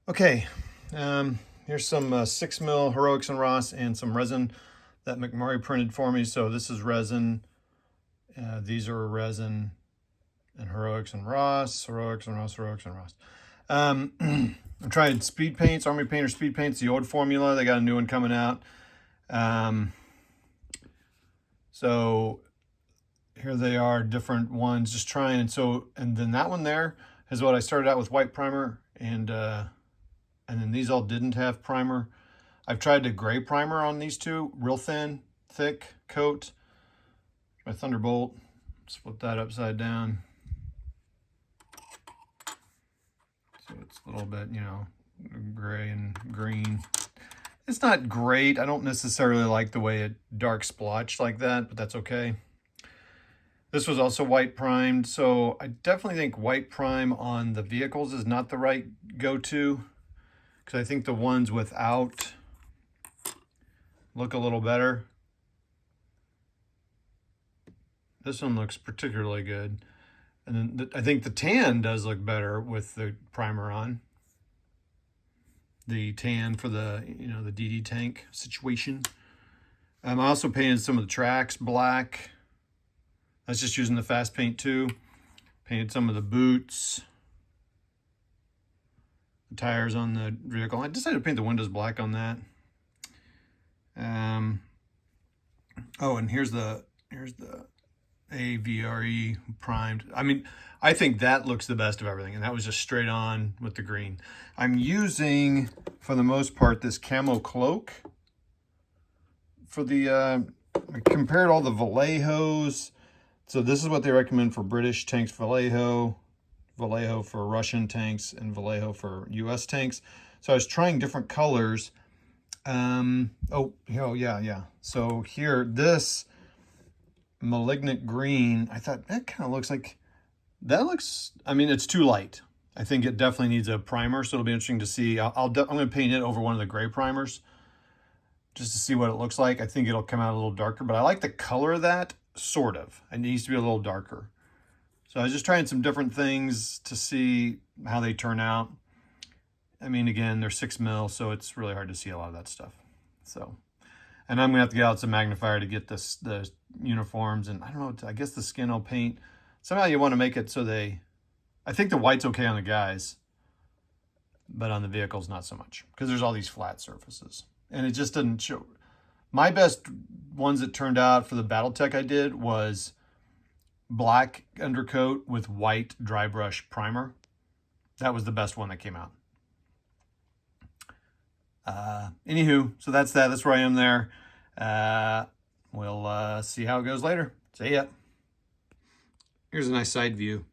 Okay, here's some 6 mil Heroics and Ros and some resin that McMurray printed for me. So this is resin. These are resin and Heroics and Ros, Heroics and Ros, Heroics and Ros. I tried Speedpaints, Army Painter Speedpaints, the old formula. They got a new one coming out. So here they are, different ones, just trying. And then that one there is what I started out with, white primer, and then these all didn't have primer. I've tried a gray primer on these two, real thin, thick coat. My Thunderbolt, let's flip that upside down. So it's a little bit, you know, gray and green. It's not great. I don't necessarily like the way it dark splotched like that, but that's okay. This was also white primed, so I definitely think white prime on the vehicles is not the right go-to, because I think the ones without look a little better. This one looks particularly good. And then I think the tan does look better with the primer on. The tan for the, you know, the DD tank situation. I also painted some of the tracks black. That's just using the fast paint too. Painted some of the boots, the tires on the vehicle. I decided to paint the windows black on that. Oh, and here's the AVRE primed. I mean, I think that looks the best of everything, and that was just straight on with the green. I'm using, for the most part, this camo cloak for the, I compared all the Vallejos. So this is what they recommend for British tanks: Vallejo for Russian tanks, and Vallejo for US tanks. So I was trying different colors. Oh yeah. So here, this Malignant Green, I thought that kind of looks like, I mean, it's too light. I think it definitely needs a primer, so it'll be interesting to see. I'm going to paint it over one of the gray primers just to see what it looks like. I think it'll come out a little darker, but I like the color of that, sort of. It needs to be a little darker. So I was just trying some different things to see how they turn out. I mean, again, they're 6 mil, so it's really hard to see a lot of that stuff. So, and I'm gonna have to get out some magnifier to get the uniforms, and I don't know, I guess the skin I'll paint. Somehow you want to make it so I think the white's okay on the guys, but on the vehicles not so much, because there's all these flat surfaces, and it just doesn't show. My best ones that turned out for the Battletech I did was black undercoat with white dry brush primer. That was the best one that came out. Anywho, so that's that. That's where I am there. We'll see how it goes later. See ya. Here's a nice side view.